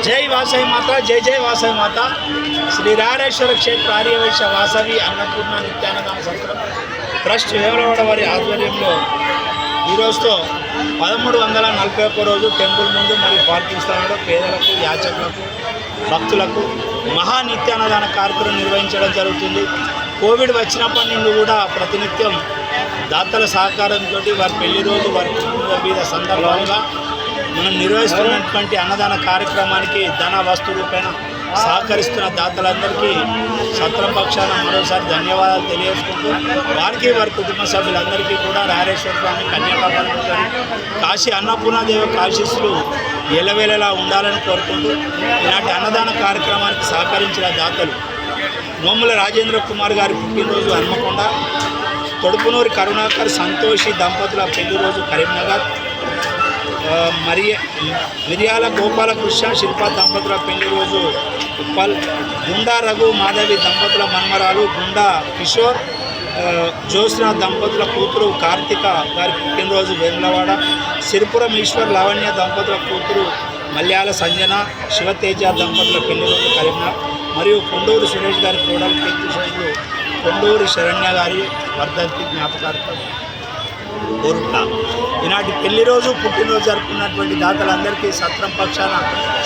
జై వాసవి మాత, జై జై వాసవి మాత. శ్రీ రాడేశ్వర క్షేత్ర ఆర్యవైశ్య వాసవి అన్నపూర్ణ నిత్యాన్నదాన సత్రం ట్రస్ట్ వేములవాడ వారి ఆధ్వర్యంలో ఈరోజుతో 1341 రోజు టెంపుల్ ముందు మరియు పార్కింగ్ స్థలంలో పేదలకు, యాచకులకు, భక్తులకు మహా నిత్యాన్నదాన కార్యక్రమం నిర్వహించడం జరుగుతుంది. కోవిడ్ వచ్చినప్పటి నుండి కూడా ప్రతినిత్యం దాతల సహకారంతో వారి పెళ్లి రోజు, వారి కుటుంబ మీద సందర్భంగా మనం నిర్వహిస్తున్నటువంటి అన్నదాన కార్యక్రమానికి ధన వస్తు రూపేణ సహకరిస్తున్న దాతలందరికీ సత్రం పక్షాన మరోసారి ధన్యవాదాలు తెలియజేసుకుంటూ వారికి, వారి కుటుంబ సభ్యులందరికీ కూడా రారేశ్వర స్వామి, కన్యాకాపరమేశ్వరి, కాశీ అన్నపూర్ణాదేవి ఆశీస్సులు ఎల్లవేళలా ఉండాలని కోరుకుంటూ ఇలాంటి అన్నదాన కార్యక్రమానికి సహకరించిన దాతలు నోముల రాజేంద్ర కుమార్ గారి పుట్టినరోజు హన్మకొండ, తొడుపునూరి కరుణాకర్, సంతోషి దంపతుల పెళ్లి రోజు కరీంనగర్, మిరియాల గోపాలకృష్ణ, శిల్ప దంపతుల పెళ్లి రోజు ఉప్పల్, గుండా రఘు మాధవి దంపతుల మన్మరాలు, గుండా కిషోర్ జ్యోత్స్న దంపతుల కూతురు కార్తిక గారి పుట్టినరోజు వేములవాడ, సిరిపురం ఈశ్వర్ లావణ్య దంపతుల కూతురు మల్యాల సంజన, శివతేజ దంపతుల పెళ్లి రోజు కరీంనగర్ మరియు కొండూరు సురేష్ గారి కోడలు కీర్తిశేషులు కొండూరి శరణ్య గారి వర్ధంతి జ్ఞాపకార్థం కోరుట. ఈనాటి పెళ్లి రోజు, పుట్టినరోజు జరుపుకున్నటువంటి దాతలందరికీ సత్రం పక్షాన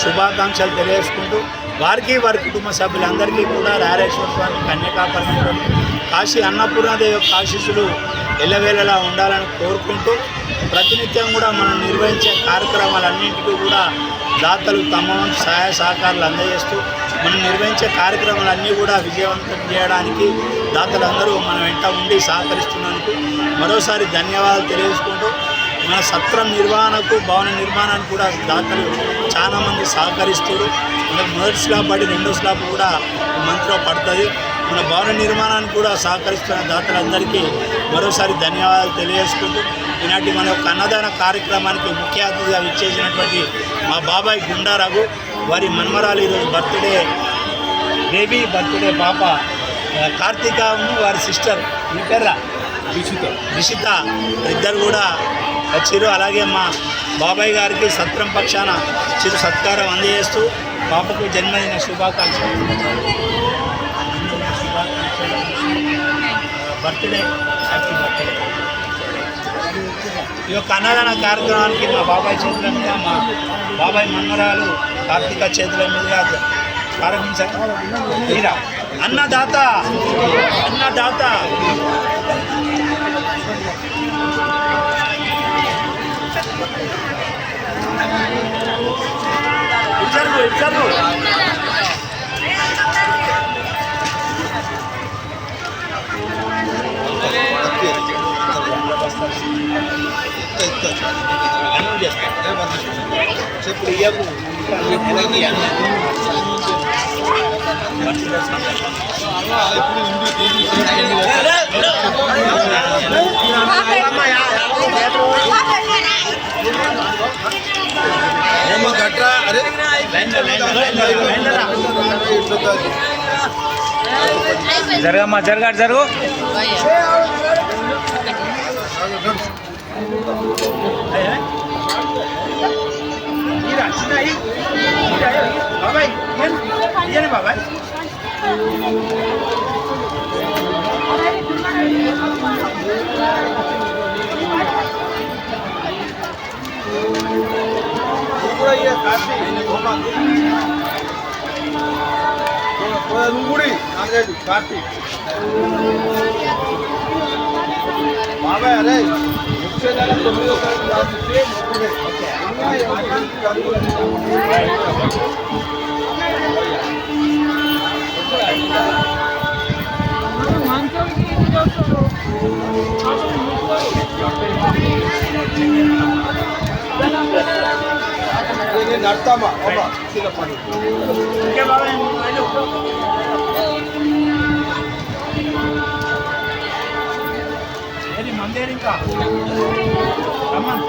శుభాకాంక్షలు తెలియజేసుకుంటూ వారికి, వారి కుటుంబ సభ్యులందరికీ కూడా రారేశ్వర స్వామి, కన్యాకాపరమేశ్వరి, కాశీ అన్నపూర్ణాదేవి యొక్క ఆశీస్సులు ఎల్లవేళలా ఉండాలని కోరుకుంటూ ప్రతినిత్యం కూడా మనం నిర్వహించే కార్యక్రమాలన్నింటికీ కూడా దాతలు తమ వంతు సహాయ సహకారాలు అందజేస్తూ మనం నిర్వహించే కార్యక్రమాలన్నీ కూడా విజయవంతం చేయడానికి దాతలందరూ మన వెంట ఉండి సహకరిస్తున్నందుకు మరోసారి ధన్యవాదాలు తెలియజేసుకుంటూ మన సత్రం నిర్వహణకు, భవన నిర్మాణానికి కూడా దాతలు చాలామంది సహకరిస్తారు. మనకు మొదటి స్లాబ్ పడి రెండో స్లాబ్ కూడా మంత్లో పడుతుంది. మన భవన నిర్మాణానికి కూడా సహకరిస్తున్న దాతలందరికీ మరోసారి ధన్యవాదాలు తెలియజేసుకుంటూ ఈనాటి మన యొక్క అన్నదాన కార్యక్రమానికి ముఖ్య అతిథిగా విచ్చేసినటువంటి మా బాబాయ్ గుండా రఘు, వారి మన్మరాలు ఈరోజు బేబీ బర్త్డే పాప కార్తీకను, వారి సిస్టర్ మీ పేర్రా రిషిత ఇద్దరు కూడా వచ్చారు. అలాగే మా బాబాయ్ గారికి సత్రం పక్షాన చిరు సత్కారం అందజేస్తూ పాపకు జన్మదిన శుభాకాంక్షలు, బర్త్డే, హ్యాపీ బర్త్డే. ఈ యొక్క అన్నదాన కార్యక్రమానికి మా బాబాయ్ చేతుల మీద, మా బాబాయ్ మన్మరాలు కార్తీక చేతుల మీదుగా ప్రారంభించారు. మీరా అన్నదాత, అన్నదాత. ఇచ్చారు జరగమ్మా, జరుగు. బాబాయ్ బాబాయ్ కార్తీక్ బాబాయ్ అరే వచ్చే నెల 9వ నడతామా పని ఇంకే బాబాయ్ మందేరు ఇంకా రమ్మన్